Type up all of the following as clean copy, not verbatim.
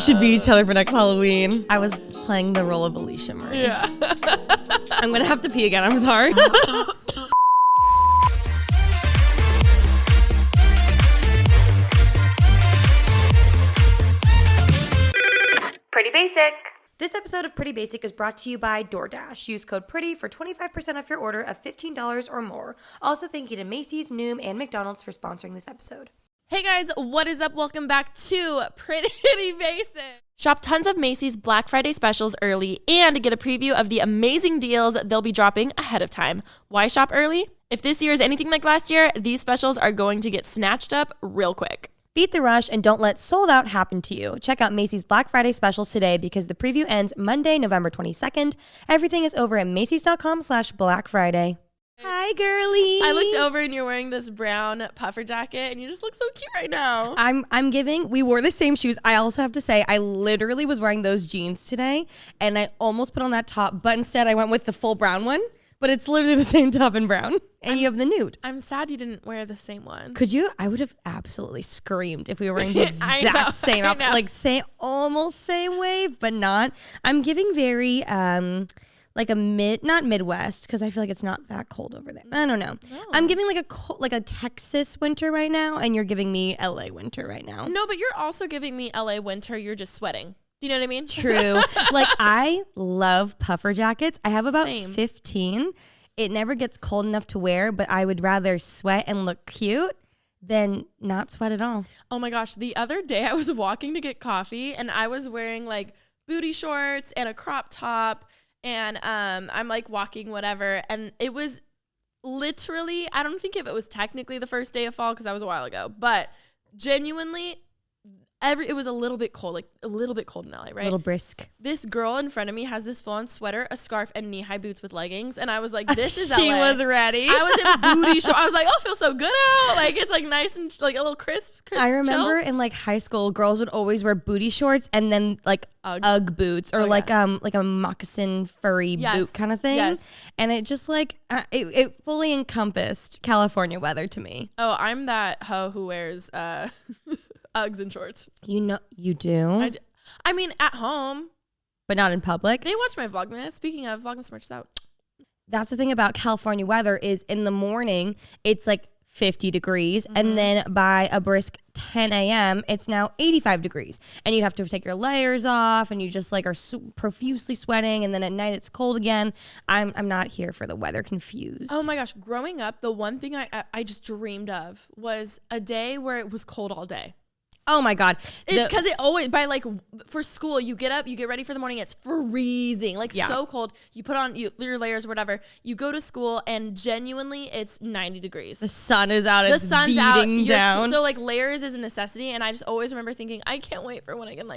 Should be each other for next Halloween. I was playing the role of Alisha Marie. Yeah. I'm gonna have to pee again. I'm sorry. Pretty basic. This episode of Pretty Basic is brought to you by DoorDash. Use code PRETTY for 25% off your order of $15 or more. Also, thank you to Macy's, Noom, and McDonald's for sponsoring this episode. Hey guys, what is up? Welcome back to Pretty Basic. Shop tons of Macy's Black Friday specials early and get a preview of the amazing deals they'll be dropping ahead of time. Why shop early? If this year is anything like last year, these specials are going to get snatched up real quick. Beat the rush and don't let sold out happen to you. Check out Macy's Black Friday specials today because the preview ends Monday, November 22nd. Everything is over at Macy's.com/Black Friday. Hi, girly. I looked over and you're wearing this brown puffer jacket and you just look so cute right now. We wore the same shoes. I also have to say, I literally was wearing those jeans today and I almost put on that top, but instead I went with the full brown one. But it's literally the same top in brown. And you have the nude. I'm sad you didn't wear the same one. Could you? I would have absolutely screamed if we were wearing the exact same outfit. Like almost same wave, but not. I'm giving very like not Midwest, because I feel like it's not that cold over there. I don't know. No. I'm giving like a Texas winter right now, and you're giving me LA winter right now. No, but you're also giving me LA winter. You're just sweating. Do you know what I mean? True. Like, I love puffer jackets. I have about 15. It never gets cold enough to wear, but I would rather sweat and look cute than not sweat at all. Oh my gosh. The other day I was walking to get coffee and I was wearing like booty shorts and a crop top and I'm like walking whatever. And it was literally, I don't think if it was technically the first day of fall because that was a while ago, but genuinely it was a little bit cold in LA, right? A little brisk. This girl in front of me has this full-on sweater, a scarf, and knee-high boots with leggings, and I was like, "This is She LA." was ready. I was in booty shorts. I was like, "Oh, it feels so good out. Like it's like nice and like a little crisp." I remember in like high school, girls would always wear booty shorts and then like Ugg boots or like a moccasin furry boot kind of thing. Yes. And it just like it fully encompassed California weather to me. Oh, I'm that hoe who wears Uggs and shorts. You know, you do? I mean, at home. But not in public? They watch my Vlogmas. Speaking of, Vlogmas merch is out. That's the thing about California weather is in the morning, it's like 50 degrees. Mm-hmm. And then by a brisk 10 a.m., it's now 85 degrees. And you'd have to take your layers off and you just like are profusely sweating. And then at night it's cold again. I'm not here for the weather confused. Oh my gosh. Growing up, the one thing I just dreamed of was a day where it was cold all day. Oh my God. It's because it always, for school, you get up, you get ready for the morning, it's freezing, so cold. You put on your layers or whatever. You go to school and genuinely it's 90 degrees. The sun is out. The sun's beating down. So layers is a necessity. And I just always remember thinking, I can't wait for when I can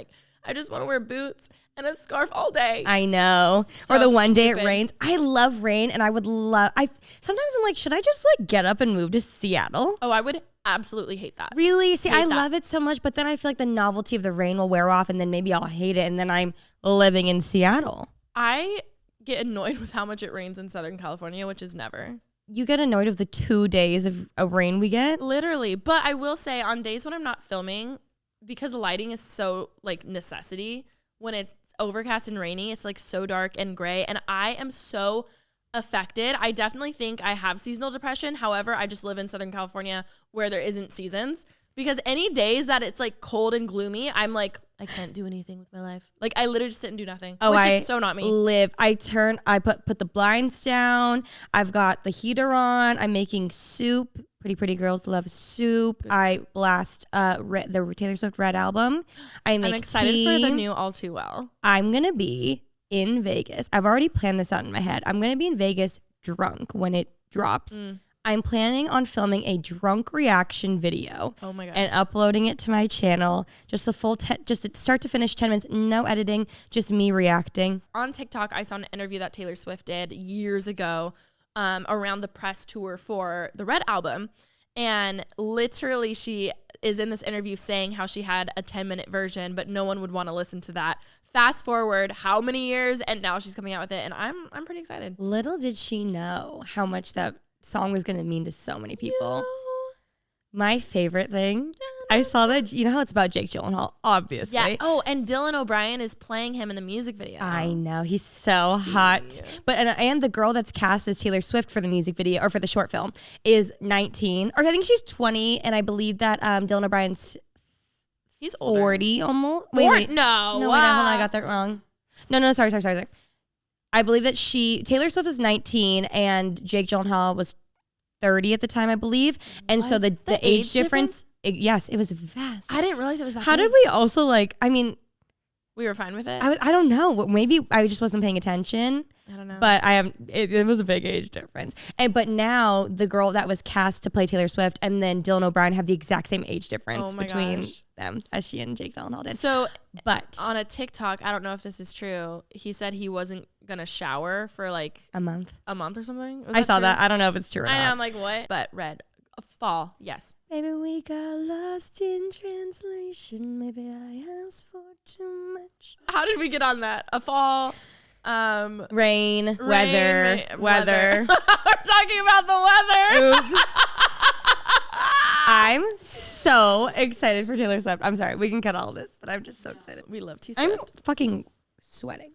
I just want to wear boots and a scarf all day. I know. So or the one day it rains. I love rain and sometimes I'm like, should I just get up and move to Seattle? Oh, I would absolutely hate that. Really? See, I love it so much, but then I feel like the novelty of the rain will wear off and then maybe I'll hate it and then I'm living in Seattle. I get annoyed with how much it rains in Southern California, which is never. You get annoyed of the 2 days of rain we get? Literally. But I will say on days when I'm not filming, because lighting is so necessity, when it's overcast and rainy, it's so dark and gray and I am so affected. I definitely think I have seasonal depression. However, I just live in Southern California where there isn't seasons because any days that it's cold and gloomy, I'm like, I can't do anything with my life. I literally just sit and do nothing, which is so not me. I put the blinds down. I've got the heater on. I'm making soup. Pretty girls love soup. Good. I blast the Taylor Swift Red album. I'm excited for the new All Too Well. I'm going to be in Vegas. I've already planned this out in my head. I'm going to be in Vegas drunk when it drops. I'm planning on filming a drunk reaction video. Oh my God. And uploading it to my channel. Just the full, just start to finish 10 minutes, no editing, just me reacting. On TikTok, I saw an interview that Taylor Swift did years ago around the press tour for the Red album. And literally she is in this interview saying how she had a 10-minute version, but no one would want to listen to that. Fast forward how many years, and now she's coming out with it, and I'm pretty excited. Little did she know how much that song was going to mean to so many people. My favorite thing I saw that. You know how it's about Jake Gyllenhaal, obviously. Yeah. Oh, and Dylan O'Brien is playing him in the music video. I know. He's so hot. But and the girl that's cast as Taylor Swift for the music video or for the short film is 19. Or I think she's 20. And I believe that Dylan O'Brien's he's older. 40 almost. No. Wait, hold on. I got that wrong. No. Sorry. I believe that Taylor Swift is 19 and Jake Gyllenhaal was 30 at the time, I believe. And so the age difference, yes, it was vast. I didn't realize it was that How big. did we also We were fine with it? I don't know. Maybe I just wasn't paying attention. I don't know. But it was a big age difference. But now the girl that was cast to play Taylor Swift and then Dylan O'Brien have the exact same age difference between them as she and Jake Gyllenhaal did. So, but on a TikTok, I don't know if this is true. He said he wasn't gonna shower for like a month or something. I saw that. I don't know if it's true or not. I know. I'm like, what? But red. Fall. Yes. Maybe we got lost in translation. Maybe I asked for too much. How did we get on that? A fall. Rain, weather. We're talking about the weather. Oops. I'm so excited for Taylor Swift. I'm sorry, we can cut all of this, but I'm just so excited. We love T Swift. I'm fucking sweating.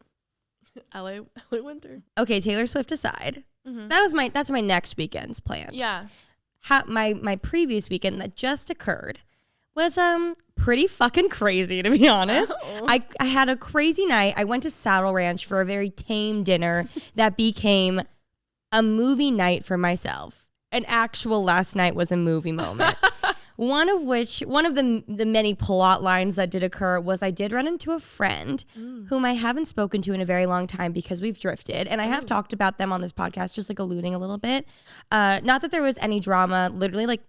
LA winter. Okay, Taylor Swift aside, that's my next weekend's plans. Yeah. My previous weekend that just occurred was pretty fucking crazy, to be honest. I had a crazy night. I went to Saddle Ranch for a very tame dinner that became a movie night for myself. An actual last night was a movie moment. One of the many plot lines that did occur was I did run into a friend whom I haven't spoken to in a very long time because we've drifted. And I have talked about them on this podcast, just like alluding a little bit. Not that there was any drama, literally like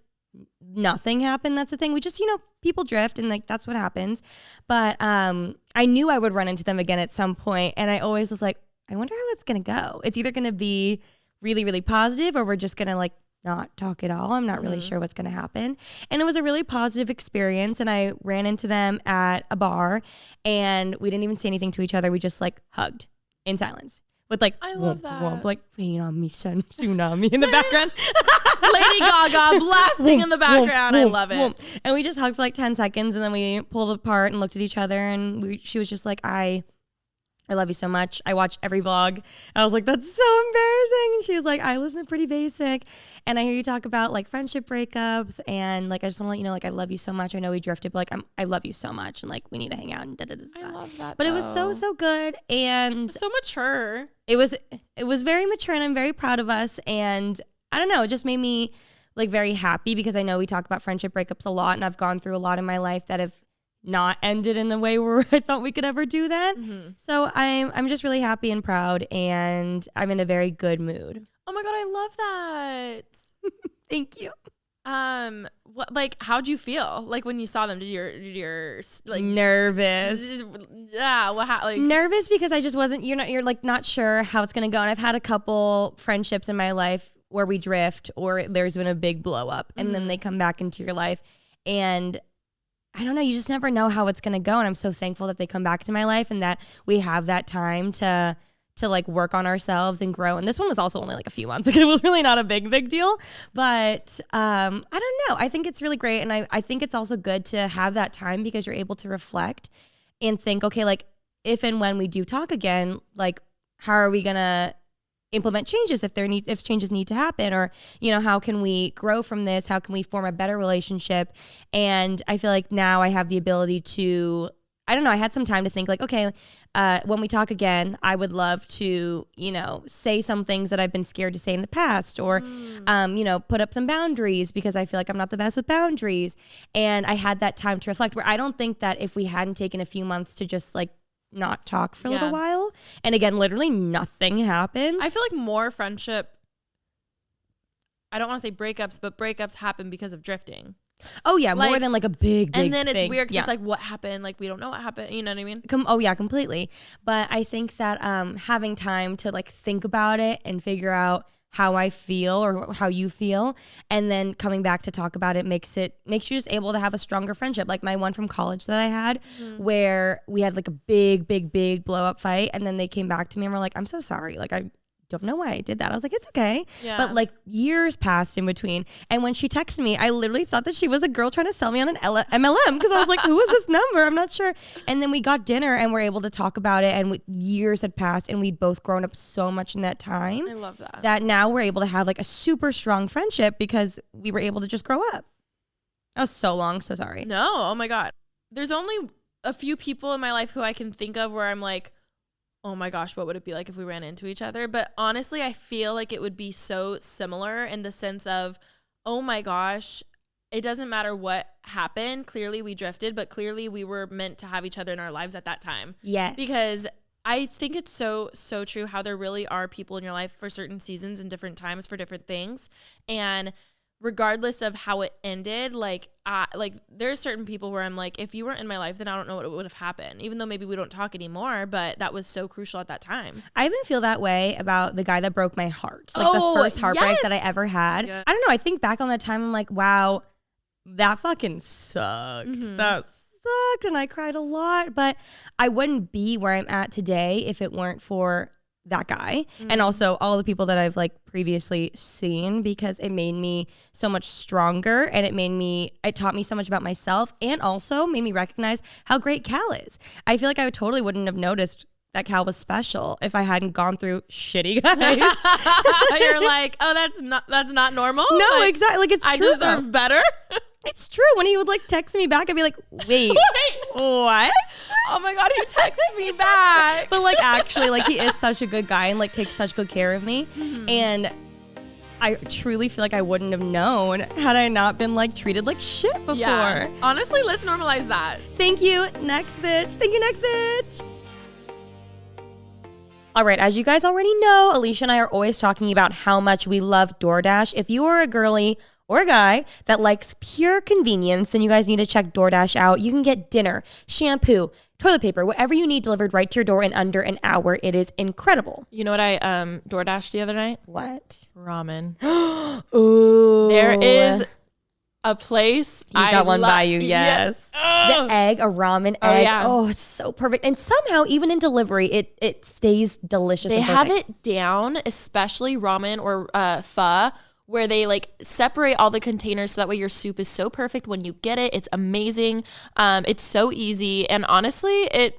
nothing happened. That's the thing. We just, people drift and like that's what happens. But I knew I would run into them again at some point. And I always was like, I wonder how it's going to go. It's either going to be really, really positive or we're just going to like not talk at all. I'm not really sure what's going to happen. And it was a really positive experience. And I ran into them at a bar and we didn't even say anything to each other. We just like hugged in silence with like, I love that. Womp, like rain on me, sun, tsunami in the background. Lady Gaga blasting in the background. I love it. And we just hugged for like 10 seconds and then we pulled apart and looked at each other and she was just like, I love you so much. I watch every vlog. I was like, that's so embarrassing. And she was like, I listen to Pretty Basic. And I hear you talk about like friendship breakups. And like, I just want to let you know, like, I love you so much. I know we drifted, but like, I love you so much. And like, we need to hang out and da-da-da-da. I love that. But it was so good. And so mature. It was very mature and I'm very proud of us. And I don't know, it just made me like very happy because I know we talk about friendship breakups a lot. And I've gone through a lot in my life that have not ended in a way where I thought we could ever do that. So I'm just really happy and proud and I'm in a very good mood. Oh my God, I love that. Thank you. How'd you feel like when you saw them? Did your like nervous? Yeah, nervous because I just wasn't. You're like not sure how it's gonna go. And I've had a couple friendships in my life where we drift or there's been a big blow up and then they come back into your life and I don't know, you just never know how it's going to go. And I'm so thankful that they come back to my life and that we have that time to like work on ourselves and grow. And this one was also only like a few months ago. It was really not a big deal. But I don't know. I think it's really great. And I think it's also good to have that time because you're able to reflect and think, okay, like if and when we do talk again, like how are we going to implement changes if changes need to happen, or how can we grow from this, how can we form a better relationship. And I feel like now I have the ability to, I don't know, I had some time to think like, okay, when we talk again, I would love to say some things that I've been scared to say in the past, or put up some boundaries because I feel like I'm not the best with boundaries. And I had that time to reflect, where I don't think that if we hadn't taken a few months to just like not talk for a little while, and again literally nothing happened, I feel like more friendship, I don't want to say breakups, but breakups happen because of drifting. Oh yeah, like, more than like a big and then it's thing. weird because it's like, what happened, like we don't know what happened, you know what I mean? Oh yeah, completely. But I think that having time to like think about it and figure out how I feel or how you feel, and then coming back to talk about it makes you just able to have a stronger friendship. Like my one from college that I had, where we had like a big blow up fight, and then they came back to me and were like, I'm so sorry, like I don't know why I did that. I was like, it's okay. Yeah. But like years passed in between. And when she texted me, I literally thought that she was a girl trying to sell me on an MLM because I was like, who is this number? I'm not sure. And then we got dinner and we're able to talk about it. And years had passed and we'd both grown up so much in that time. I love that. That now we're able to have like a super strong friendship because we were able to just grow up. That was so long. So sorry. No. Oh my God. There's only a few people in my life who I can think of where I'm like, oh my gosh, what would it be like if we ran into each other? But honestly, I feel like it would be so similar in the sense of, oh my gosh, it doesn't matter what happened. Clearly we drifted, but clearly we were meant to have each other in our lives at that time. Yes. Because I think it's so true how there really are people in your life for certain seasons and different times for different things. And regardless of how it ended, like there's certain people where I'm like, if you weren't in my life, then I don't know what would have happened, even though maybe we don't talk anymore, but that was so crucial at that time. I even feel that way about the guy that broke my heart. Like the first heartbreak that I ever had. Yeah. I don't know. I think back on that time, I'm like, wow, that fucking sucked. Mm-hmm. That sucked. And I cried a lot, but I wouldn't be where I'm at today if it weren't for that guy. Mm-hmm. And also all the people that I've like previously seen, because it made me so much stronger and it taught me so much about myself and also made me recognize how great Cal is. I feel like I totally wouldn't have noticed that Cal was special if I hadn't gone through shitty guys. You're like, oh, that's not normal. No, like, exactly. Like it's I true. deserve better. It's true. When he would like text me back, I'd be like, wait, what? Oh my God, he texted me back. But like actually, like he is such a good guy and like takes such good care of me. Mm-hmm. And I truly feel like I wouldn't have known had I not been like treated like shit before. Yeah. Honestly, let's normalize that. Thank you, next bitch. Thank you, next bitch. All right, as you guys already know, Alisha and I are always talking about how much we love DoorDash. If you are a girly or a guy that likes pure convenience, then you guys need to check DoorDash out. You can get dinner, shampoo, toilet paper, whatever you need delivered right to your door in under an hour. It is incredible. You know what I DoorDashed the other night? What? Ramen. Ooh. There is a place. You got one by you, yes. The egg, a ramen egg. Yeah. Oh, it's so perfect. And somehow, even in delivery, it stays delicious. They and have perfect. it down, especially ramen or pho, where they like separate all the containers so that way your soup is so perfect when you get it. It's amazing. It's so easy. And honestly, it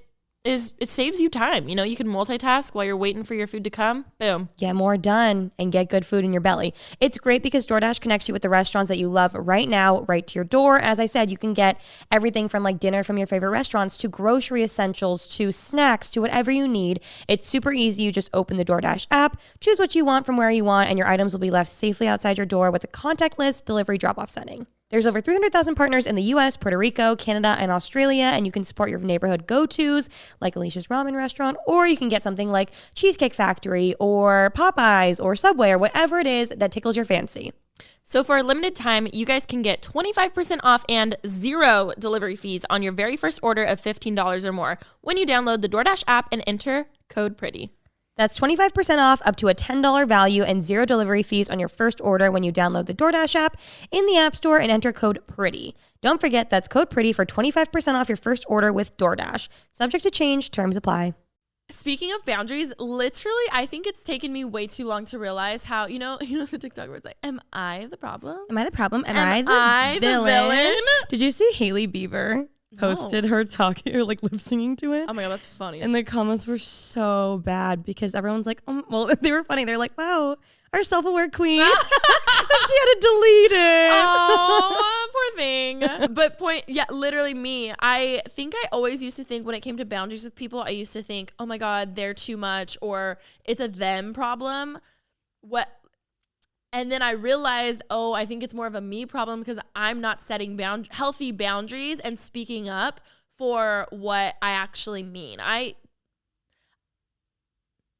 saves you time. You know, you can multitask while you're waiting for your food to come. Boom. Get more done and get good food in your belly. It's great because DoorDash connects you with the restaurants that you love right now, right to your door. As I said, you can get everything from like dinner from your favorite restaurants to grocery essentials to snacks to whatever you need. It's super easy. You just open the DoorDash app, choose what you want from where you want, and your items will be left safely outside your door with a contactless delivery drop-off setting. There's over 300,000 partners in the US, Puerto Rico, Canada, and Australia, and you can support your neighborhood go-tos like Alicia's Ramen Restaurant, or you can get something like Cheesecake Factory or Popeyes or Subway or whatever it is that tickles your fancy. So for a limited time, you guys can get 25% off and 0 delivery fees on your very first order of $15 or more when you download the DoorDash app and enter code PRETTY. That's 25% off up to a $10 value and 0 delivery fees on your first order when you download the DoorDash app in the App Store and enter code PRETTY. Don't forget, that's code PRETTY for 25% off your first order with DoorDash. Subject to change, terms apply. Speaking of boundaries, literally, I think it's taken me way too long to realize how, you know the TikTok where it's like, am I the problem? Am I the problem? Am I the villain? Did you see Hailey Bieber posted her talking or like lip singing to it? Oh my God, that's funny. And the comments were so bad because everyone's like, well, they were funny. They're like, wow, our self-aware queen. Then she had to delete it. Oh, poor thing. But literally me. I think I always used to think when it came to boundaries with people, I used to think, oh my God, they're too much or it's a them problem. And then I realized, I think it's more of a me problem because I'm not setting healthy boundaries and speaking up for what I actually mean.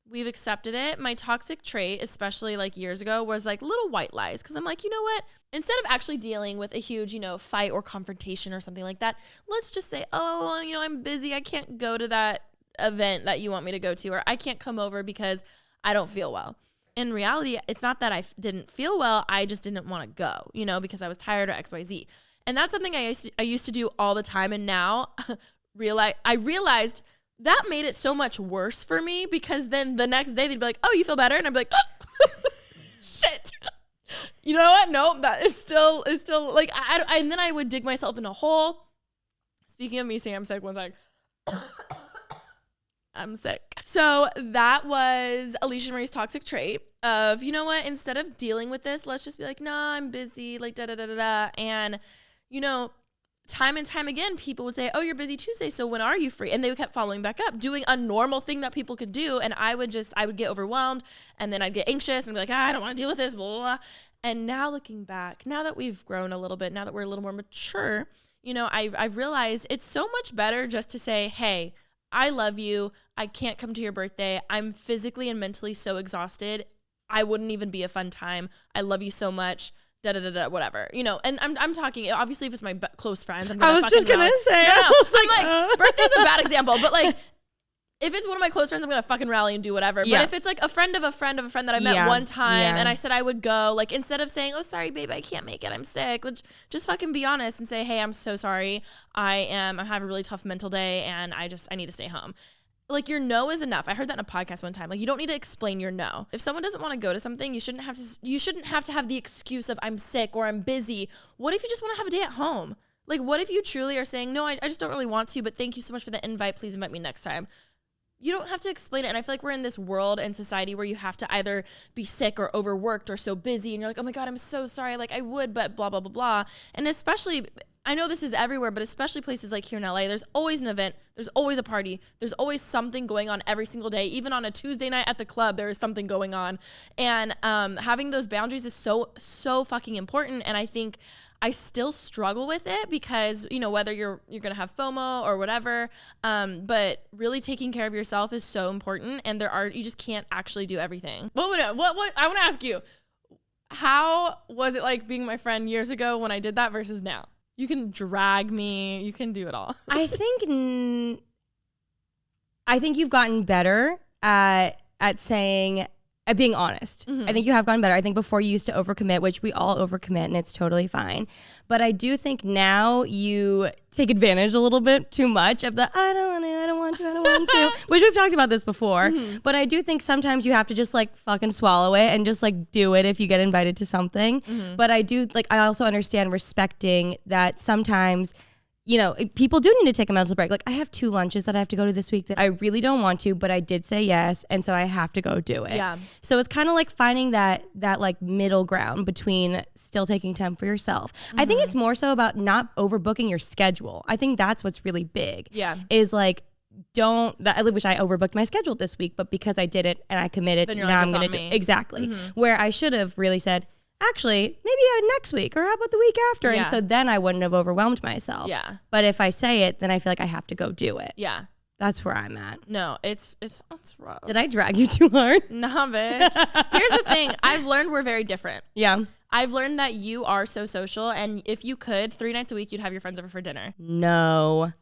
We've accepted it. My toxic trait, especially like years ago, was like little white lies. Because I'm like, you know what? Instead of actually dealing with a huge, fight or confrontation or something like that, let's just say, I'm busy. I can't go to that event that you want me to go to, or I can't come over because I don't feel well. In reality, it's not that I didn't feel well. I just didn't want to go, because I was tired or XYZ. And that's something I used to do all the time. And now I realized that made it so much worse for me because then the next day they'd be like, oh, you feel better? And I'd be like, oh, shit. You know what? Nope, that is still like, and then I would dig myself in a hole. Speaking of me saying I'm sick, one sec. I'm sick. So that was Alisha Marie's toxic trait of, you know what, instead of dealing with this, let's just be like, nah, I'm busy, like da-da-da-da-da. And, you know, time and time again, people would say, oh, you're busy Tuesday, so when are you free? And they kept following back up, doing a normal thing that people could do. And I would get overwhelmed, and then I'd get anxious and be like, I don't want to deal with this, blah, blah, blah. And now looking back, now that we've grown a little bit, now that we're a little more mature, you know, I've realized it's so much better just to say, hey, I love you. I can't come to your birthday. I'm physically and mentally so exhausted. I wouldn't even be a fun time. I love you so much. Da da da da. Whatever. You know. And I'm talking. Obviously, if it's my close friends, I'm gonna. I was just gonna say. No, I'm like, birthday's a bad example, but like, if it's one of my close friends, I'm gonna fucking rally and do whatever. Yeah. But if it's like a friend of a friend of a friend that I met one time and I said I would go, like instead of saying, oh, sorry, babe, I can't make it, I'm sick, let's just fucking be honest and say, hey, I'm so sorry. I have a really tough mental day and I need to stay home. Like your no is enough. I heard that in a podcast one time. Like you don't need to explain your no. If someone doesn't want to go to something, you shouldn't have to have the excuse of I'm sick or I'm busy. What if you just want to have a day at home? Like what if you truly are saying, no, I just don't really want to, but thank you so much for the invite. Please invite me next time. You don't have to explain it. And I feel like we're in this world and society where you have to either be sick or overworked or so busy. And you're like, oh my God, I'm so sorry. Like I would, but blah, blah, blah, blah. And especially, I know this is everywhere, but especially places like here in LA, there's always an event. There's always a party. There's always something going on every single day. Even on a Tuesday night at the club, there is something going on. And having those boundaries is so fucking important. And I think I still struggle with it because, you know, whether you're going to have FOMO or whatever, but really taking care of yourself is so important. And you just can't actually do everything. What I want to ask you, how was it like being my friend years ago when I did that versus now? You can drag me. You can do it all. I think you've gotten better at saying, at being honest. Mm-hmm. I think you have gotten better. I think before you used to overcommit, which we all overcommit and it's totally fine. But I do think now you take advantage a little bit too much of the I don't want to, which we've talked about this before. Mm-hmm. But I do think sometimes you have to just like fucking swallow it and just like do it if you get invited to something. Mm-hmm. But I also understand respecting that sometimes, you know, people do need to take a mental break. Like I have 2 lunches that I have to go to this week that I really don't want to, but I did say yes. And so I have to go do it. Yeah. So it's kind of like finding that like middle ground between still taking time for yourself. Mm-hmm. I think it's more so about not overbooking your schedule. I think that's what's really big. Yeah. Is like, I wish I overbooked my schedule this week, but because I did it and I committed, then you're now like, I'm going to do it. Exactly. Mm-hmm. Where I should have really said, actually, maybe next week or how about the week after? Yeah. And so then I wouldn't have overwhelmed myself. Yeah. But if I say it, then I feel like I have to go do it. Yeah. That's where I'm at. No, it's rough. Did I drag you too hard? Nah, bitch. Here's the thing. I've learned we're very different. Yeah. I've learned that you are so social, and if you could, 3 nights a week, you'd have your friends over for dinner. No,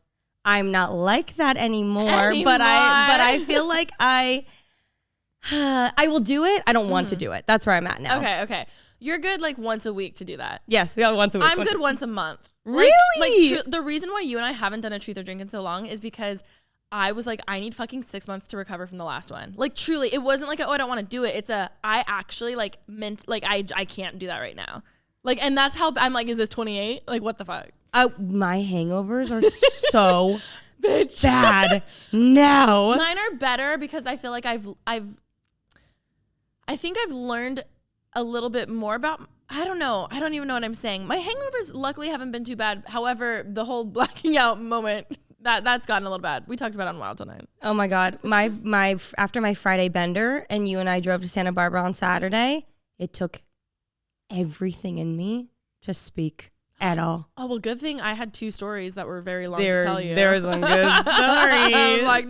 I'm not like that anymore. But I feel like I will do it. I don't want to do it. That's where I'm at now. Okay. You're good like once a week to do that. Yes, we have once a week. I'm good once a month. Really? The reason why you and I haven't done a truth or drink in so long is because I was like, I need fucking 6 months to recover from the last one. Like truly, it wasn't like, oh, I don't want to do it. It's I actually like meant like I can't do that right now. Like, and that's how I'm like, is this 28? Like, what the fuck? My hangovers are so bad now. Mine are better because I feel like I think I've learned a little bit more about, I don't know. I don't even know what I'm saying. My hangovers luckily haven't been too bad. However, the whole blacking out moment, that's gotten a little bad. We talked about it on Wild tonight. Oh my God. My after my Friday bender and you and I drove to Santa Barbara on Saturday, it took everything in me to speak at all. Oh, well, good thing I had 2 stories that were very long to tell you. There were some good stories. I was like,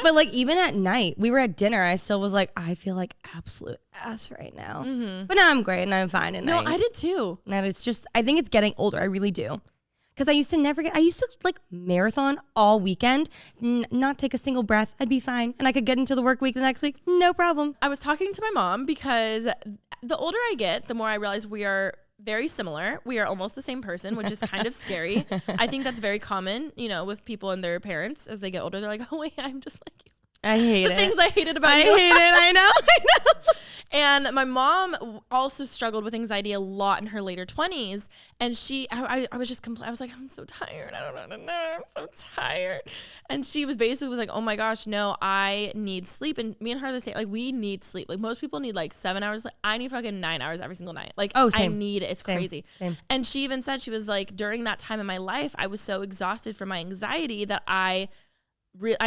but like even at night, we were at dinner. I still was like, I feel like absolute ass right now. Mm-hmm. But now I'm great and I'm fine. And no, I did too. And it's just, I think it's getting older. I really do. Because I used to like marathon all weekend, not take a single breath. I'd be fine. And I could get into the work week the next week. No problem. I was talking to my mom because the older I get, the more I realize we are very similar. We are almost the same person, which is kind of scary. I think that's very common, you know, with people and their parents as they get older. They're like, oh wait, I'm just like you. I hate it. The things I hated about you. I hate it. I know. And my mom also struggled with anxiety a lot in her later 20s. And I was just I was like, I'm so tired. I don't know. I'm so tired. And she was like, oh my gosh, no, I need sleep. And me and her are the same. Like, we need sleep. Like, most people need like 7 hours. Like, I need fucking 9 hours every single night. Like, I need it. It's crazy. Same. And she even said, she was like, during that time in my life, I was so exhausted from my anxiety that I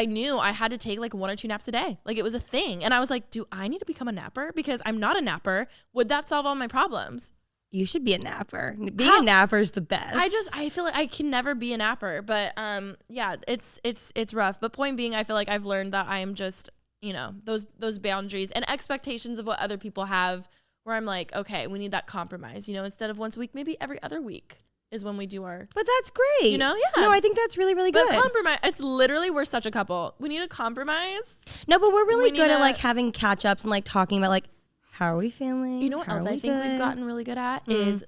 knew I had to take like 1 or 2 naps a day. Like, it was a thing. And I was like, do I need to become a napper? Because I'm not a napper. Would that solve all my problems? You should be a napper. Being a napper is the best. I feel like I can never be a napper. But yeah, it's rough. But point being, I feel like I've learned that I am just, you know, those boundaries and expectations of what other people have, where I'm like, okay, we need that compromise. You know, instead of once a week, maybe every other week is when we do our. But that's great. You know, yeah. No, I think that's really, really good. But compromise, it's literally, we're such a couple. We need a compromise. No, but we're really good at like having catch ups and like talking about like, how are we feeling? You know what else I think we've gotten really good at is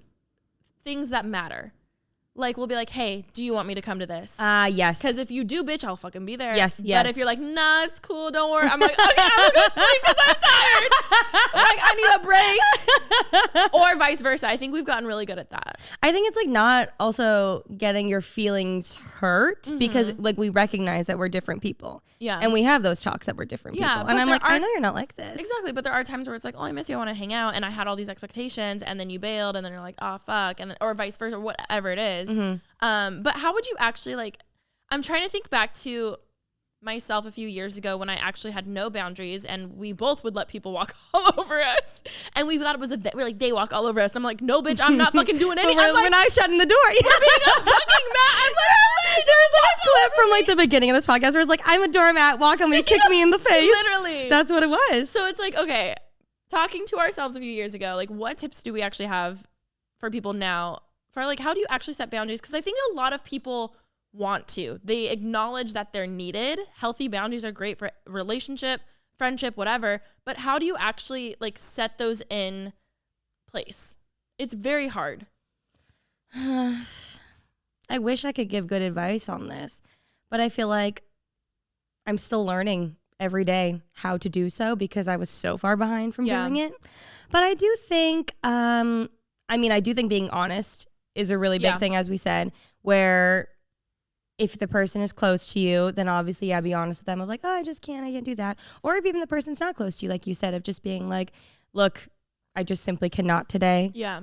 things that matter. Like, we'll be like, hey, do you want me to come to this? Yes. Because if you do, bitch, I'll fucking be there. Yes. But if you're like, nah, it's cool, don't worry. I'm like, okay, I'm going to sleep because I'm tired. Like, I need a break. Or vice versa. I think we've gotten really good at that. I think it's like not also getting your feelings hurt because like we recognize that we're different people. Yeah. And we have those talks that we're different people. And I'm like, I know you're not like this. Exactly. But there are times where it's like, oh, I miss you. I want to hang out. And I had all these expectations. And then you bailed. And then you're like, oh, fuck. And then, or vice versa, or whatever it is. But how would you actually like, I'm trying to think back to myself a few years ago when I actually had no boundaries and we both would let people walk all over us. And we thought it was we're like, they walk all over us. And I'm like, no, bitch, I'm not fucking doing anything. We're not shutting the door. We're being a fucking mat. I'm like, there's a clip from like the beginning of this podcast where it's like, I'm a doormat, walk on me, kick me in the face. Literally. That's what it was. So it's like, okay, talking to ourselves a few years ago, like what tips do we actually have for people now for like, how do you actually set boundaries? Because I think a lot of people want to. They acknowledge that they're needed. Healthy boundaries are great for relationship, friendship, whatever. But how do you actually like set those in place? It's very hard. I wish I could give good advice on this, but I feel like I'm still learning every day how to do so because I was so far behind from doing it. But I do think, I do think being honest is a really big thing, as we said, where if the person is close to you, then obviously be honest with them of like, oh, I can't do that. Or if even the person's not close to you, like you said, of just being like, look, I just simply cannot today. Yeah.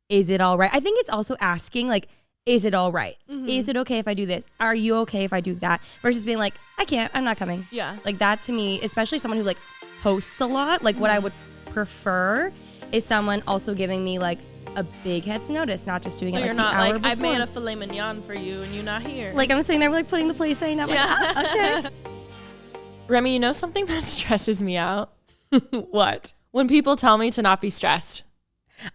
Is it all right? I think it's also asking like, is it all right? Is it okay if I do this? Are you okay if I do that? Versus being like, I can't, I'm not coming. Yeah. Like that to me, especially someone who like hosts a lot, like what I would prefer is someone also giving me like a big head's notice, not just doing it like you're not like, before. I've made a filet mignon for you and you're not here. Like I'm sitting there like putting the place saying, I'm like, okay. Remy, you know something that stresses me out? What? When people tell me to not be stressed.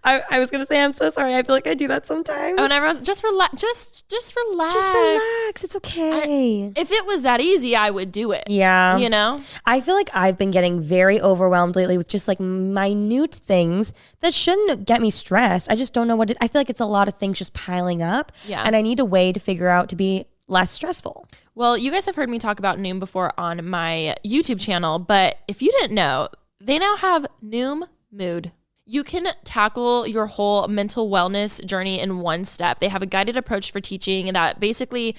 I was gonna say, I'm so sorry. I feel like I do that sometimes. Oh, and everyone's just relax. Just relax. Just relax. It's okay. If it was that easy, I would do it. Yeah. You know? I feel like I've been getting very overwhelmed lately with just like minute things that shouldn't get me stressed. I just don't know I feel like it's a lot of things just piling up. Yeah. And I need a way to figure out to be less stressful. Well, you guys have heard me talk about Noom before on my YouTube channel, but if you didn't know, they now have Noom Mood. You can tackle your whole mental wellness journey in one step. They have a guided approach for teaching that basically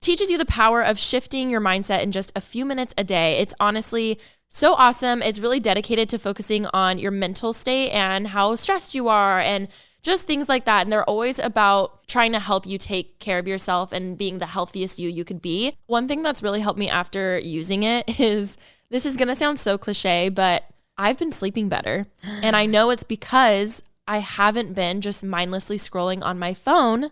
teaches you the power of shifting your mindset in just a few minutes a day. It's honestly so awesome. It's really dedicated to focusing on your mental state and how stressed you are and just things like that. And they're always about trying to help you take care of yourself and being the healthiest you could be. One thing that's really helped me after using it is, this is going to sound so cliche, but I've been sleeping better. And I know it's because I haven't been just mindlessly scrolling on my phone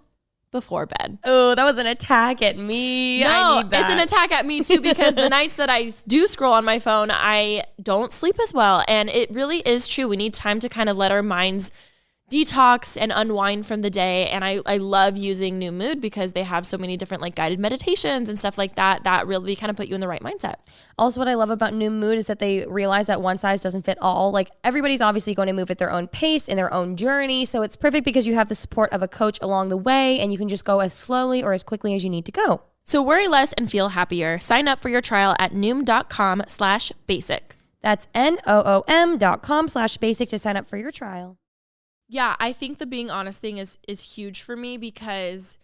before bed. Oh, that was an attack at me. No, it's an attack at me too, because the nights that I do scroll on my phone, I don't sleep as well. And it really is true. We need time to kind of let our minds detox and unwind from the day. And I love using New Mood because they have so many different like guided meditations and stuff like that that really kind of put you in the right mindset. Also, what I love about New Mood is that they realize that one size doesn't fit all. Like everybody's obviously going to move at their own pace in their own journey. So it's perfect because you have the support of a coach along the way and you can just go as slowly or as quickly as you need to go. So worry less and feel happier. Sign up for your trial at noom.com/basic. That's NOOM.com/basic to sign up for your trial. Yeah, I think the being honest thing is huge for me because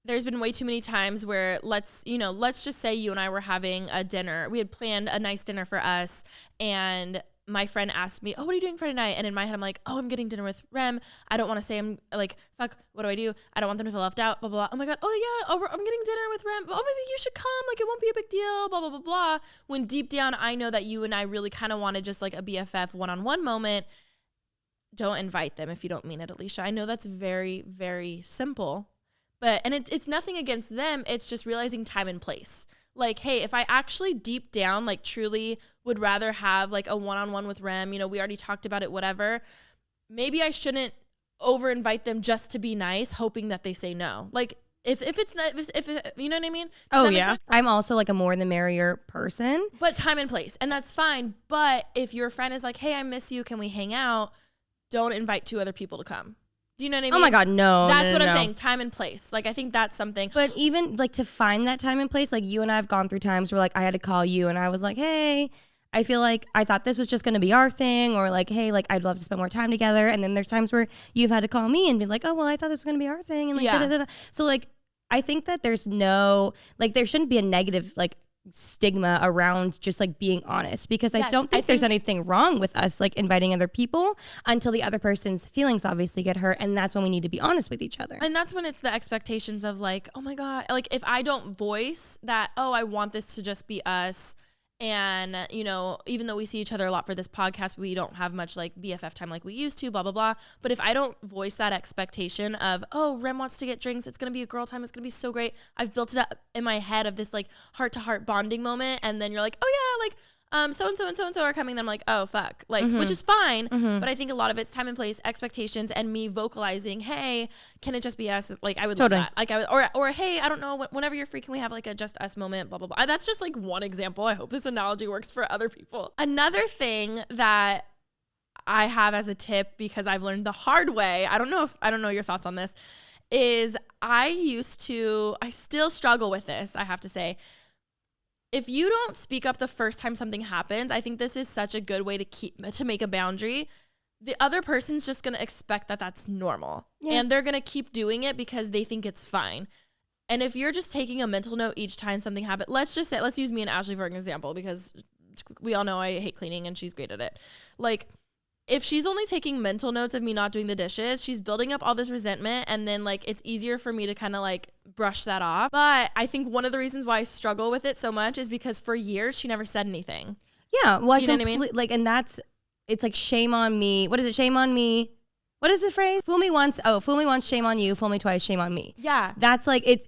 there's been way too many times where let's just say you and I were having a dinner. We had planned a nice dinner for us and my friend asked me, oh, what are you doing Friday night? And in my head, I'm like, oh, I'm getting dinner with Rem. I don't want to say I'm like, fuck, what do I do? I don't want them to feel left out, blah, blah, blah. Oh my God, oh yeah, I'm getting dinner with Rem. Oh, maybe you should come. Like, it won't be a big deal, blah, blah, blah, blah. When deep down, I know that you and I really kind of wanted just like a BFF one-on-one moment. Don't invite them if you don't mean it, Alisha. I know that's very, very simple, but, and it's nothing against them. It's just realizing time and place. Like, hey, if I actually deep down, like truly would rather have like a one-on-one with Rem, we already talked about it, whatever. Maybe I shouldn't over invite them just to be nice, hoping that they say no. Like if it's not, if you know what I mean? Oh yeah. I'm also like a more the merrier person, but time and place. And that's fine. But if your friend is like, hey, I miss you. Can we hang out? Don't invite 2 other people to come. Do you know what I mean? Oh my God, no. That's what I'm saying. Time and place. Like, I think that's something. But even like to find that time and place, like you and I have gone through times where like I had to call you and I was like, hey, I feel like I thought this was just going to be our thing, or like, hey, like I'd love to spend more time together. And then there's times where you've had to call me and be like, oh, well, I thought this was going to be our thing. And like, da-da-da-da. So like, I think that there's no, like there shouldn't be a negative like stigma around just like being honest, because I don't think there's anything wrong with us like inviting other people until the other person's feelings obviously get hurt, and that's when we need to be honest with each other. And that's when it's the expectations of like, oh my God, like if I don't voice that, oh, I want this to just be us, and even though we see each other a lot for this podcast, we don't have much like BFF time like we used to, blah blah blah. But if I don't voice that expectation of, oh, Rem wants to get drinks, it's gonna be a girl time, it's gonna be so great, I've built it up in my head of this like heart to heart bonding moment, and then you're like, oh yeah, like so and so and so and so are coming, then I'm like, oh fuck, like, which is fine, but I think a lot of it's time and place, expectations, and me vocalizing, hey, can it just be us? Like I would love that. Like I would, or hey, I don't know, whenever you're free, can we have like a just us moment, blah blah blah. That's just like one example. I hope this analogy works for other people. Another thing that I have as a tip, because I've learned the hard way, I don't know your thoughts on this, is I still struggle with this, I have to say. If you don't speak up the first time something happens, I think this is such a good way to make a boundary. The other person's just going to expect that that's normal. Yeah. And they're going to keep doing it because they think it's fine. And if you're just taking a mental note each time something happens, let's use me and Ashley for an example, because we all know I hate cleaning and she's great at it. Like, if she's only taking mental notes of me not doing the dishes, she's building up all this resentment, and then like it's easier for me to kind of like brush that off. But I think one of the reasons why I struggle with it so much is because for years she never said anything. Yeah, well, you know what I mean? Like, and it's like shame on me. What is it? Shame on me. What is the phrase? Fool me once, shame on you. Fool me twice, shame on me. Yeah, that's like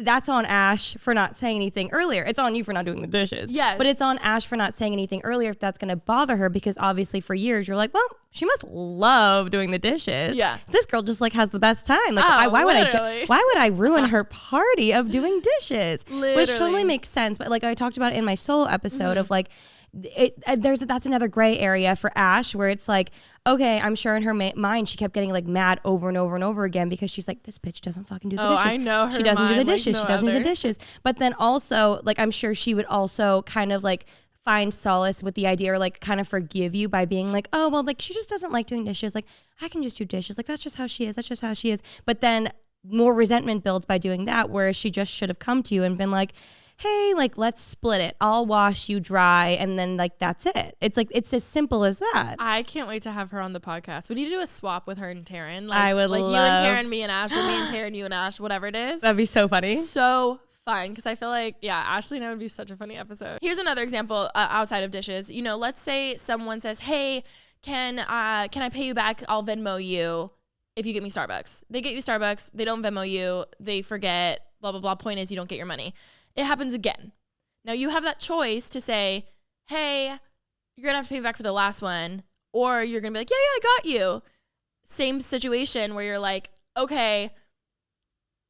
that's on Ash for not saying anything earlier. It's on you for not doing the dishes. Yes. But it's on Ash for not saying anything earlier if that's going to bother her, because obviously for years you're like, well, she must love doing the dishes. Yeah. This girl just like has the best time. Like, why would I ruin her party of doing dishes? Literally. Which totally makes sense. But like I talked about in my solo episode of like, that's another gray area for Ash, where it's like, okay, I'm sure in her mind she kept getting like mad over and over and over again because she's like, this bitch doesn't fucking do the dishes. I know her. She doesn't do the dishes. Like she doesn't do the dishes. But then also, like, I'm sure she would also kind of like find solace with the idea, or like kind of forgive you by being like, oh, well, like she just doesn't like doing dishes. Like, I can just do dishes. Like, that's just how she is. That's just how she is. But then more resentment builds by doing that, whereas she just should have come to you and been like, hey, like, let's split it. I'll wash, you dry, and then like that's it. It's like, it's as simple as that. I can't wait to have her on the podcast. We need to do a swap with her and Taryn. Like, I would like love, you and Taryn, me and Ash, or me and Taryn, you and Ash, whatever it is. That'd be so funny. So fun, because I feel like, yeah, Ashley and I would be such a funny episode. Here's another example outside of dishes. You know, let's say someone says, hey, can I pay you back? I'll Venmo you if you get me Starbucks. They get you Starbucks. They don't Venmo you. They forget, blah, blah, blah. Point is, you don't get your money. It happens again. Now you have that choice to say, hey, you're going to have to pay me back for the last one, or you're going to be like, yeah, I got you. same situation where you're like, okay,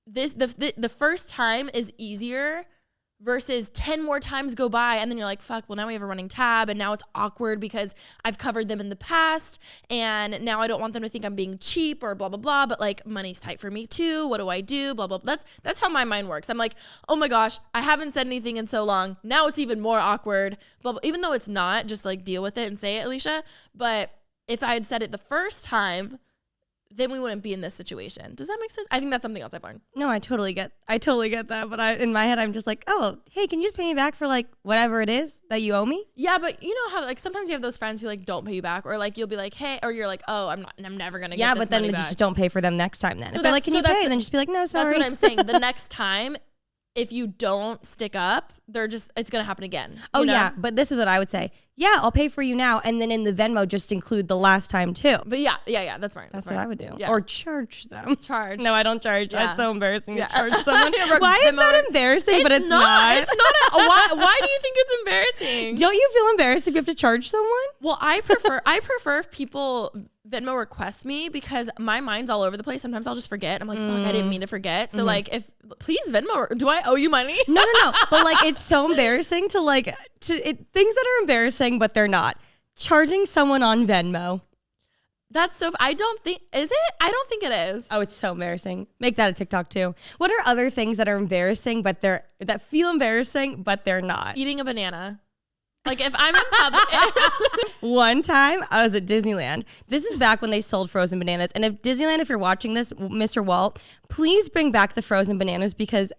the first time is easier versus 10 more times go by and then you're like, fuck, well now we have a running tab and now it's awkward because I've covered them in the past and now I don't want them to think I'm being cheap or blah, blah, blah, but like money's tight for me too. What do I do? Blah, blah, blah. That's how my mind works. I'm like, oh my gosh, I haven't said anything in so long. Now it's even more awkward. Blah, blah. Even though it's not, just like deal with it and say it, Alisha. But if I had said it the first time, then we wouldn't be in this situation. Does that make sense? I think that's something else I've learned. No, I totally get that. But in my head, I'm just like, oh, hey, can you just pay me back for like whatever it is that you owe me? Yeah, but you know how like sometimes you have those friends who like don't pay you back, or like you'll be like, hey, or you're like, oh, I'm never gonna get this money back. Yeah, but then just don't pay for them next time. Then if they're like, can you pay? Then just be like, no, sorry. That's what I'm saying. The next time, if you don't stick up, it's gonna happen again. Oh yeah, but this is what I would say. Yeah, I'll pay for you now, and then in the Venmo, just include the last time too. But yeah, that's right. That's what I would do. Yeah. Or charge them. Charge. No, I don't charge. Yeah. That's so embarrassing to charge someone. Why is Venmo that embarrassing? But it's not. It's not. Why do you think it's embarrassing? Don't you feel embarrassed if you have to charge someone? Well, I prefer if people Venmo request me because my mind's all over the place. Sometimes I'll just forget. I'm like, fuck, I didn't mean to forget. So like, please Venmo. Do I owe you money? No. But like, it's so embarrassing to things that are embarrassing, but they're not. Charging someone on Venmo. That's so. I don't think is it. I don't think it is. Oh, it's so embarrassing. Make that a TikTok too. What are other things that are embarrassing, but that feel embarrassing, but they're not? Eating a banana. Like if I'm in public. One time I was at Disneyland. This is back when they sold frozen bananas. And if you're watching this, Mr. Walt, please bring back the frozen bananas because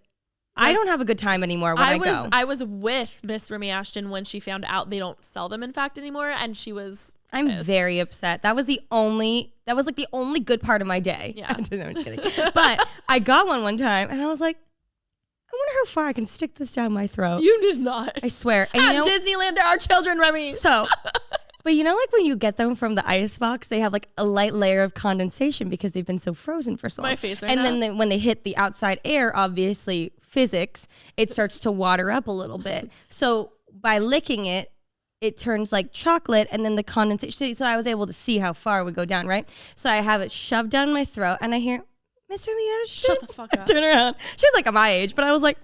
I don't have a good time anymore when I go. I was with Miss Remy Ashton when she found out they don't sell them in fact anymore, and she was I'm pissed. Very upset. That was the only good part of my day. Yeah. No, I'm just kidding. But I got one time and I was like, I wonder how far I can stick this down my throat. You did not. I swear. And At Disneyland, there are children, Remy. So, but you know, like when you get them from the ice box, they have like a light layer of condensation because they've been so frozen for so long. My face right and now. Then when they hit the outside air, obviously physics, it starts to water up a little bit. So by licking it, it turns like chocolate and then the condensation. So I was able to see how far it would go down, right? So I have it shoved down my throat and I hear, Miss Remy Ashton. Shut the fuck up. Turn around. She was like my age, but I was like,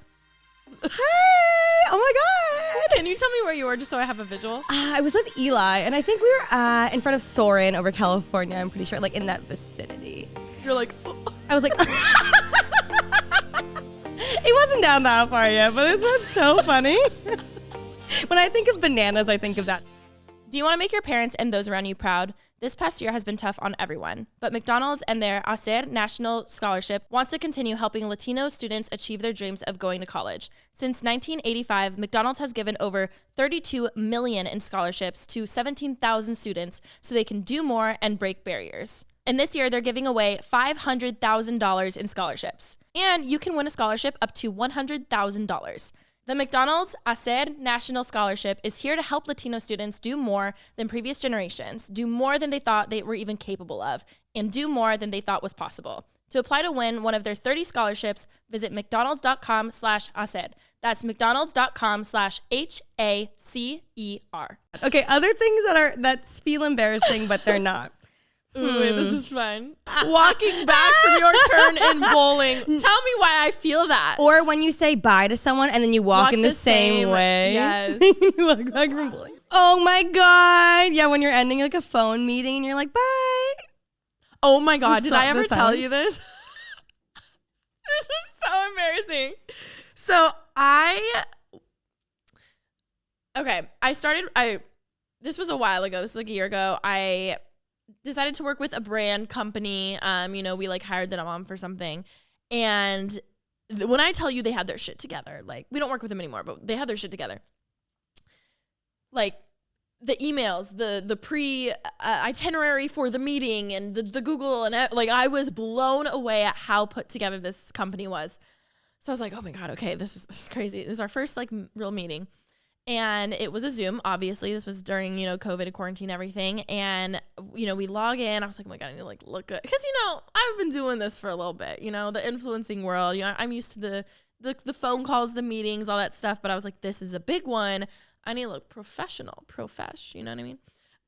hey, oh my God. Can you tell me where you were just so I have a visual? I was with Eli, and I think we were in front of Soren over California. I'm pretty sure, like in that vicinity. You're like, I was like, it wasn't down that far yet, but isn't that so funny? When I think of bananas, I think of that. Do you want to make your parents and those around you proud? This past year has been tough on everyone, but McDonald's and their Hacer National Scholarship wants to continue helping Latino students achieve their dreams of going to college. Since 1985, McDonald's has given over $32 million in scholarships to 17,000 students so they can do more and break barriers. And this year, they're giving away $500,000 in scholarships. And you can win a scholarship up to $100,000. The McDonald's Hacer National Scholarship is here to help Latino students do more than previous generations, do more than they thought they were even capable of, and do more than they thought was possible. To apply to win one of their 30 scholarships, visit mcdonalds.com/Hacer. That's mcdonalds.com/HACER. Okay, other things that feel embarrassing, but they're not. Ooh, wait, this is fun. Walking back from your turn in bowling. Tell me why I feel that. Or when you say bye to someone and then you walk in the same way. Yes. You walk back from bowling. Oh my God. Yeah, when you're ending like a phone meeting and you're like, bye. Oh my God. Did I ever tell you this? This is so embarrassing. So this was a while ago. This was like a year ago. I decided to work with a brand company. We like hired them on for something. And when I tell you they had their shit together, like we don't work with them anymore, but they had their shit together. Like the emails, the pre itinerary for the meeting and the Google and like I was blown away at how put together this company was. So I was like, oh my God, okay, this is crazy. This is our first like real meeting. And it was a Zoom, obviously. This was during, COVID and quarantine, everything. And, we log in. I was like, oh my God, I need to like look good. Because, I've been doing this for a little bit, the influencing world. I'm used to the phone calls, the meetings, all that stuff. But I was like, this is a big one. I need to look professional, you know what I mean?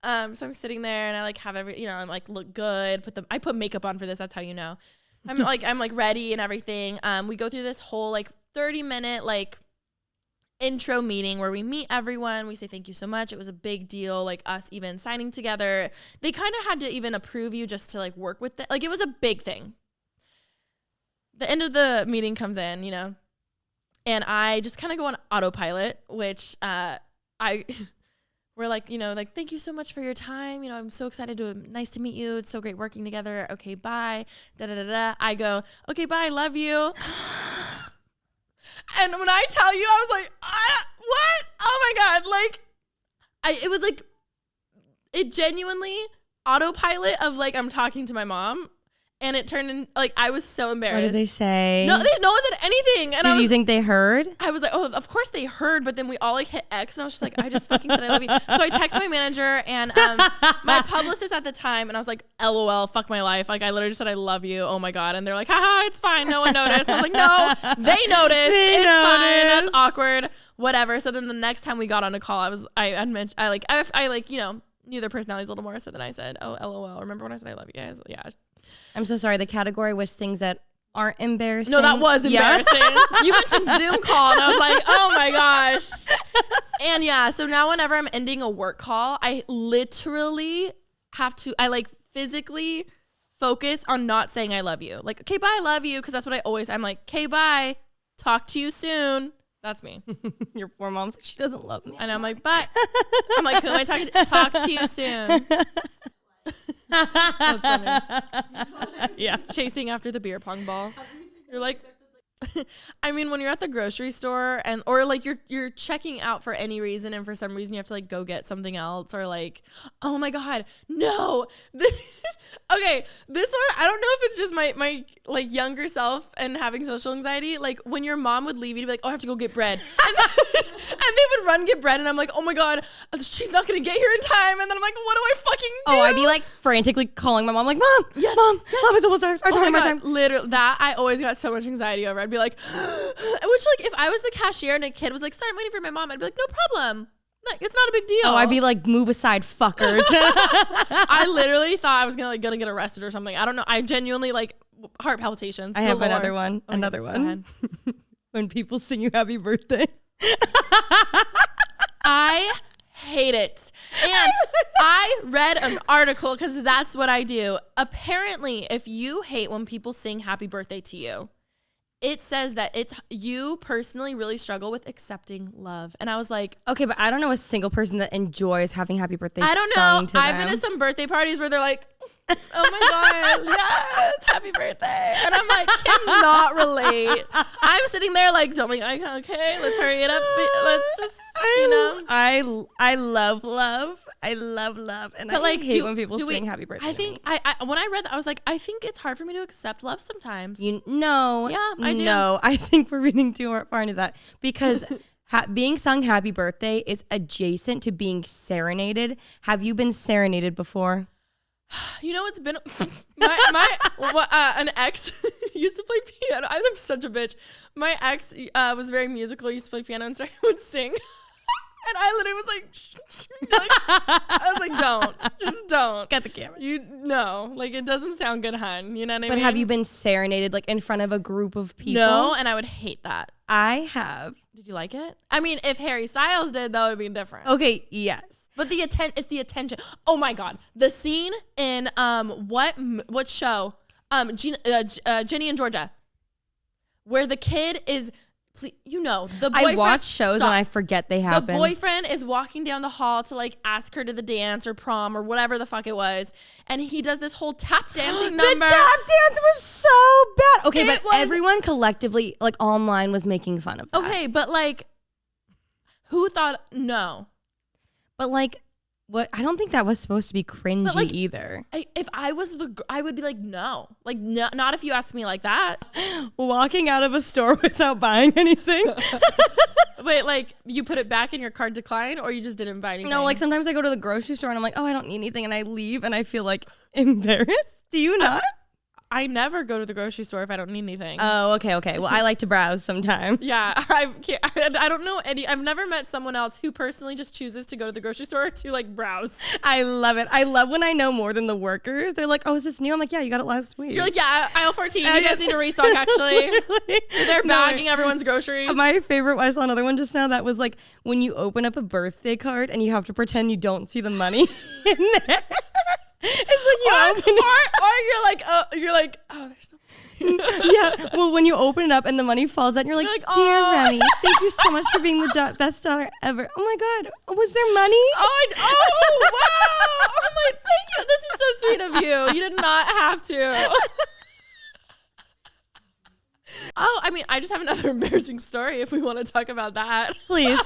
So I'm sitting there and I like have I'm like look good. I put makeup on for this. That's how you know. I'm like ready and everything. We go through this whole like 30-minute like intro meeting where we meet everyone. We say thank you so much. It was a big deal, like us even signing together. They kind of had to even approve you just to like work with it. Like it was a big thing. The end of the meeting comes in, and I just kind of go on autopilot, which we're like, like, thank you so much for your time. I'm so excited nice to meet you. It's so great working together. Okay, bye. I go, okay, bye. Love you. And when I tell you, I was like, what? Oh my God. Like, it was like, it genuinely autopilot of like, I'm talking to my mom. And it turned in, like, I was so embarrassed. What did they say? No one said anything. And Did you think they heard? I was like, oh, of course they heard. But then we all, like, hit X. And I was just like, I just fucking said I love you. So I texted my manager and my publicist at the time. And I was like, LOL, fuck my life. Like, I literally just said I love you. Oh, my God. And they're like, haha, it's fine. No one noticed. I was like, no, they noticed. It's fine. That's awkward. Whatever. So then the next time we got on a call, I knew their personalities a little more. So then I said, oh, LOL. Remember when I said I love you guys? Yeah. I'm so sorry. The category was things that aren't embarrassing. No, that was embarrassing. You mentioned Zoom call, and I was like, oh my gosh. And yeah, so now whenever I'm ending a work call, I literally physically focus on not saying I love you. Like, okay, bye, I love you, because that's what I'm like, okay, bye, talk to you soon. That's me. Your poor mom's like, she doesn't love me. And I'm like, bye. I'm like, who am I talking to? Talk to you soon. That's funny. Yeah. Chasing after the beer pong ball. You're like, I mean, when you're at the grocery store or like you're checking out for any reason and for some reason you have to like go get something else or like, oh my God, no. Okay, this one, I don't know if it's just my like younger self and having social anxiety. Like when your mom would leave you to be like, oh, I have to go get bread. And they would run get bread and I'm like, oh my God, she's not going to get here in time. And then I'm like, what do I fucking do? Oh, I'd be like frantically calling my mom like, Mom, yes, Mom, it's almost our time, my time. Literally, that I always got so much anxiety over. I'd be like, which like if I was the cashier and a kid was like, sorry, I'm waiting for my mom, I'd be like, no problem. Like, it's not a big deal. Oh, I'd be like, move aside, fuckers. I literally thought I was gonna get arrested or something. I don't know. I genuinely like heart palpitations. I have another one. Okay, another one. When people sing you happy birthday. I hate it. And I read an article because that's what I do. Apparently, if you hate when people sing happy birthday to you, it says that you personally really struggle with accepting love. And I was like, okay, but I don't know a single person that enjoys having happy birthday I don't sung know. to them. I've been to some birthday parties where they're like, oh my God, yes, happy birthday. And I'm like, cannot relate. I'm sitting there like, don't make eye contact. Okay, let's hurry it up. Let's just, I love love. I love love. And but I like, hate when people sing happy birthday. I think when I read that, I was like, I think it's hard for me to accept love sometimes. Yeah, I do. No, I think we're reading too far into that because being sung happy birthday is adjacent to being serenaded. Have you been serenaded before? It's been an ex used to play piano. I'm such a bitch. My ex was very musical, used to play piano, and so I would sing. And I literally was like, I was like, just don't. Get the camera. It doesn't sound good, hun. You know what I mean? But have you been serenaded like in front of a group of people? No, and I would hate that. I have. Did you like it? I mean, if Harry Styles did, that would be different. Okay, yes. But it's the attention. Oh my God, the scene in what show? Ginny and Georgia, where the kid is. The boyfriend. I watch shows and I forget they happen. The boyfriend is walking down the hall to like ask her to the dance or prom or whatever the fuck it was, and he does this whole tap dancing number. The tap dance was so bad. Okay, everyone collectively like online was making fun of that. Okay, but like, who thought no? But like, what? I don't think that was supposed to be cringy either. If I was I would be like, no, like no, not if you ask me like that. Walking out of a store without buying anything. Wait, like you put it back in your cart decline, or you just didn't buy anything? No, like sometimes I go to the grocery store and I'm like, oh, I don't need anything, and I leave and I feel like embarrassed. Do you not? I never go to the grocery store if I don't need anything. Oh, okay. Well, I like to browse sometimes. Yeah, I don't know I've never met someone else who personally just chooses to go to the grocery store to like browse. I love it. I love when I know more than the workers. They're like, oh, is this new? I'm like, yeah, you got it last week. You're like, yeah, aisle 14. You guys need to restock, actually. They're bagging everyone's groceries. My favorite, I saw another one just now that was like when you open up a birthday card and you have to pretend you don't see the money in there. It's like you're like, oh, there's no. Yeah, well, when you open it up and the money falls out, and you're like, dear Remy, thank you so much for being the best daughter ever. Oh my God, was there money? Oh, wow! Oh my, thank you. This is so sweet of you. You did not have to. Oh, I mean, I just have another embarrassing story if we want to talk about that. Please.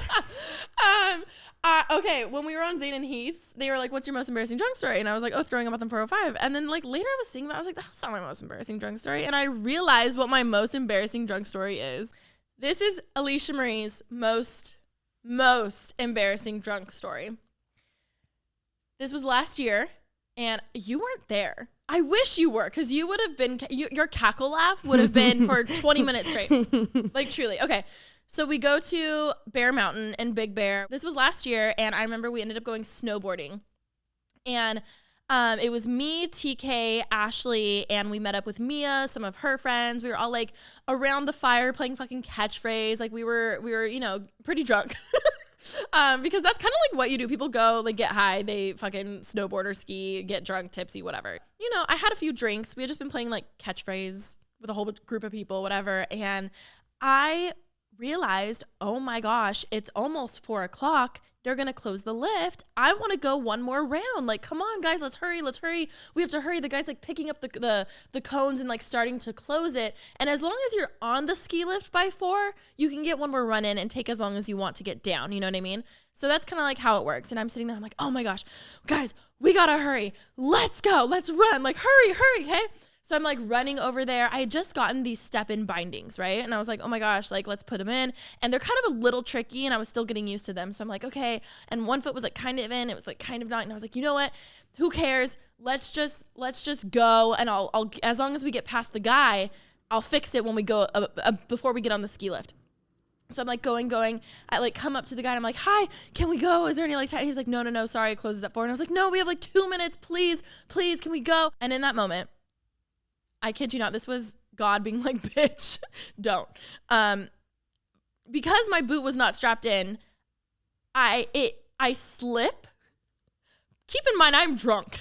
Okay, when we were on Zane and Heath's, they were like, what's your most embarrassing drunk story? And I was like, oh, throwing up on the 405. And then like later I was thinking about it, I was like, that's not my most embarrassing drunk story. And I realized what my most embarrassing drunk story is. This is Alisha Marie's most embarrassing drunk story. This was last year, and you weren't there. I wish you were, because you would have been, your cackle laugh would have been for 20 minutes straight. Like, truly. Okay. So we go to Bear Mountain and Big Bear. This was last year, and I remember we ended up going snowboarding. And it was me, TK, Ashley, and we met up with Mia, some of her friends. We were all like around the fire playing fucking catchphrase. Like we were, you know, pretty drunk. Because that's kind of like what you do. People go, like, get high, they fucking snowboard or ski, get drunk, tipsy, whatever. You know, I had a few drinks. We had just been playing like catchphrase with a whole group of people, whatever. And I realized, oh my gosh, it's almost 4:00. They're going to close the lift. I want to go one more round. Like, come on, guys, let's hurry. We have to hurry. The guy's like picking up the cones and like starting to close it. And as long as you're on the ski lift by 4, you can get one more run in and take as long as you want to get down. You know what I mean? So that's kind of like how it works. And I'm sitting there, I'm like, oh my gosh, guys, we got to hurry. Let's go. Let's run. Like, hurry, okay? So I'm like running over there. I had just gotten these step-in bindings, right? And I was like, oh my gosh, like, let's put them in. And they're kind of a little tricky, and I was still getting used to them. So I'm like, okay. And one foot was like kind of in, it was like kind of not. And I was like, you know what? Who cares? Let's just go. And I'll as long as we get past the guy, I'll fix it when we go before we get on the ski lift. So I'm like going. I like come up to the guy and I'm like, hi, can we go? Is there any like time? He's like, no, sorry, it closes at 4. And I was like, no, we have like 2 minutes, please, can we go? And in that moment, I kid you not, this was God being like, bitch, don't. Because my boot was not strapped in, I slip. Keep in mind, I'm drunk.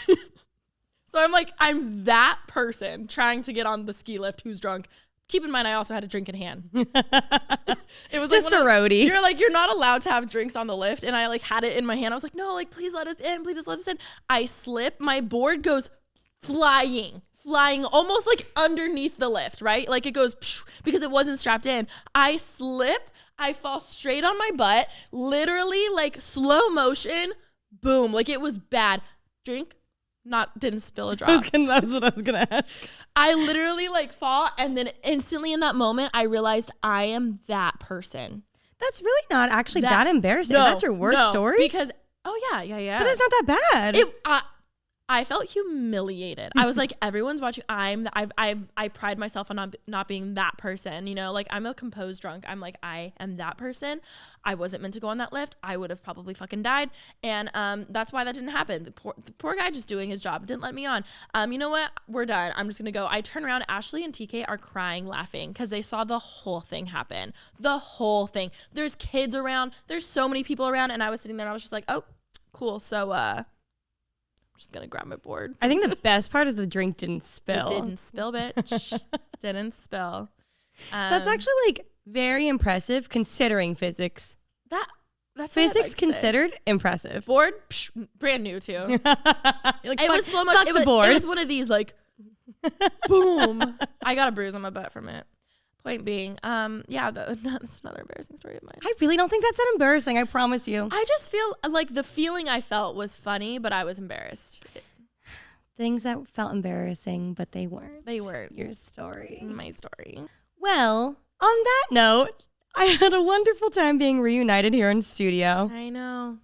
So I'm like, I'm that person trying to get on the ski lift who's drunk. Keep in mind, I also had a drink in hand. It was just like a roadie. You're like, you're not allowed to have drinks on the lift. And I like had it in my hand. I was like, no, like, please let us in. Please just let us in. I slip. My board goes flying almost like underneath the lift, right? Like it goes because it wasn't strapped in. I slip, I fall straight on my butt, literally like slow motion, boom, like it was bad. Drink, didn't spill a drop. That's what I was gonna ask. I literally like fall, and then instantly in that moment, I realized I am that person. That's really not actually that embarrassing. That's your worst story? Because, yeah. But that's not that bad. I felt humiliated. I was like, everyone's watching. I pride myself on not being that person, you know, like I'm a composed drunk. I'm like, I am that person. I wasn't meant to go on that lift. I would have probably fucking died. And that's why that didn't happen. The poor guy just doing his job didn't let me on. You know what? We're done. I'm just going to go. I turn around. Ashley and TK are crying, laughing because they saw the whole thing happen. The whole thing. There's kids around. There's so many people around. And I was sitting there and I was just like, oh, cool. So, just gonna grab my board. I think the best part is the drink didn't spill. It didn't spill, bitch. Didn't spill. That's actually like very impressive considering physics. That's physics considered impressive. Board brand new too. Like, it was slow motion. It was one of these like boom. I got a bruise on my butt from it. Point being, that's another embarrassing story of mine. I really don't think that's that embarrassing. I promise you. I just feel like the feeling I felt was funny, but I was embarrassed. Things that felt embarrassing, but they weren't. They weren't. Your story. My story. Well, on that note, I had a wonderful time being reunited here in studio. I know.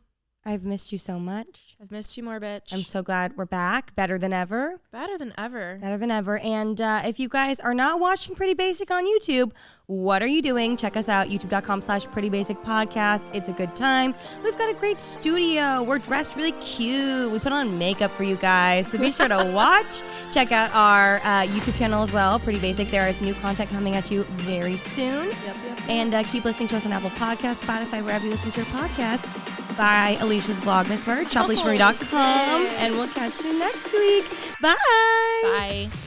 I've missed you so much. I've missed you more, bitch. I'm so glad we're back. Better than ever. Better than ever. Better than ever. And if you guys are not watching Pretty Basic on YouTube, what are you doing? Check us out, youtube.com/prettybasicpodcast. It's a good time. We've got a great studio. We're dressed really cute. We put on makeup for you guys. So be sure to watch. Check out our YouTube channel as well, Pretty Basic. There is new content coming at you very soon. Yep. And keep listening to us on Apple Podcasts, Spotify, wherever you listen to your podcast. Buy Alicia's Vlogmas merch, shopaliciamarie.com. And we'll catch you next week. Bye. Bye.